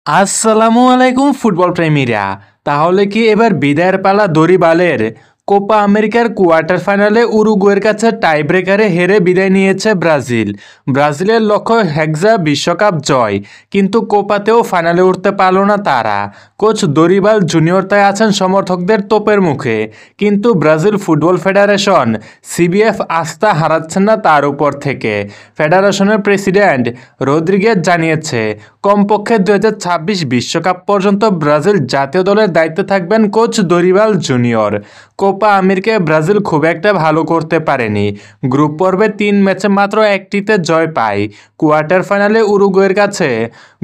আসসালামু আলাইকুম ফুটবল প্রেমীরা। তাহলে কি এবার বিদায়ের পালা দরিবালের? কোপা আমেরিকার কোয়ার্টার ফাইনালে উরুগুয়ের কাছে টাইব্রেকারে হেরে বিদায় নিয়েছে ব্রাজিল। ব্রাজিলের লক্ষ্য হেক্সা বিশ্বকাপ জয়, কিন্তু কোপাতেও ফাইনালে উঠতে পারল না তারা। কোচ দরিবাল জুনিয়র তাই আছেন সমর্থকদের তোপের মুখে, কিন্তু ব্রাজিল ফুটবল ফেডারেশন সিবিএফ আস্থা হারাচ্ছেন না তার উপর থেকে। ফেডারেশনের প্রেসিডেন্ট রদ্রিগেজ জানিয়েছে, কমপক্ষে 2026 বিশ্বকাপ পর্যন্ত ব্রাজিল জাতীয় দলের দায়িত্বে থাকবেন কোচ দরিবাল জুনিয়র। কোপা আমেরিকায় ব্রাজিল খুব একটা ভালো করতে পারেনি। গ্রুপ পর্বে 3 ম্যাচে মাত্র একটিতে জয় পায়। কোয়ার্টার ফাইনালে উরুগুয়ের কাছে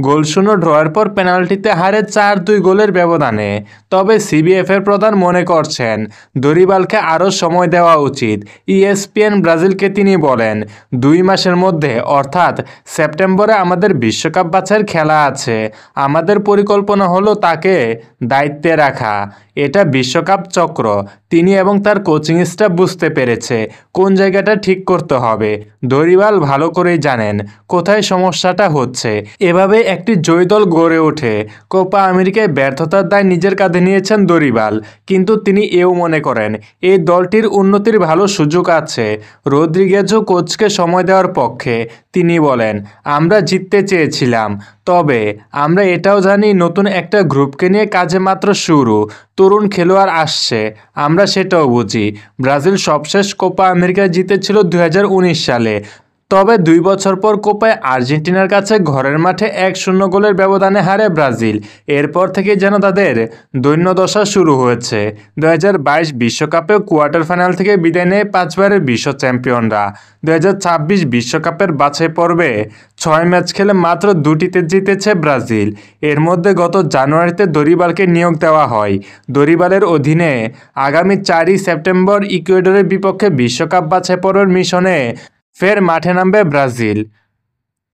গোলশূন্য ড্রয়ের পর পেনাল্টিতে হারে 4-2 গোলের ব্যবধানে। তবে সিবিএফ এর প্রধান মনে করছেন দরিবালকে আরও সময় দেওয়া উচিত। ইএসপিএন ব্রাজিলকে তিনি বলেন, 2 মাসের মধ্যে অর্থাৎ সেপ্টেম্বরে আমাদের বিশ্বকাপ বাছাইয়ের খেলা আছে। আমাদের পরিকল্পনা হলো তাকে দায়িত্বে রাখা। এটা বিশ্বকাপ চক্র। তিনি এবং তার কোচিং স্টাফ বুঝতে পেরেছে কোন জায়গাটা ঠিক করতে হবে। দরিবাল ভালো করেই জানেন কোথায় সমস্যাটা হচ্ছে। এভাবে একটি জয়ী দল গড়ে ওঠে। কোপা আমেরিকায় ব্যর্থতার দায় নিজের কাঁধে নিয়েছেন দরিবাল, কিন্তু তিনি এও মনে করেন এই দলটির উন্নতির ভালো সুযোগ আছে। রদ্রিগেজও কোচকে সময় দেওয়ার পক্ষে। তিনি বলেন, আমরা জিততে চেয়েছিলাম, তবে আমরা এটাও জানি নতুন একটা গ্রুপকে নিয়ে কাজে মাত্র শুরু। তরুণ খেলোয়াড় আসছে, আমরা সেটাও বুঝি। ব্রাজিল সবশেষ কোপা আমেরিকা জিতেছিল 2019 সালে। তবে 2 বছর পর কোপায় আর্জেন্টিনার কাছে ঘরের মাঠে 1-0 গোলের ব্যবধানে হারে ব্রাজিল। এরপর থেকে যেন তাদের দৈন্যদশা শুরু হয়েছে। 2022 বিশ্বকাপেও কোয়ার্টার ফাইনাল থেকে বিদায় নেয় 5 বারের বিশ্ব চ্যাম্পিয়নরা। 2026 বিশ্বকাপের বাছাই পর্বে 6 ম্যাচ খেলে মাত্র 2টিতে জিতেছে ব্রাজিল। এর মধ্যে গত জানুয়ারিতে দরিবালকে নিয়োগ দেওয়া হয়। দরিবালের অধীনে আগামী 4 সেপ্টেম্বর ইকুয়েডরের বিপক্ষে বিশ্বকাপ বাছাই পর্বের মিশনে ফের মাঠে নামবে ব্রাজিল।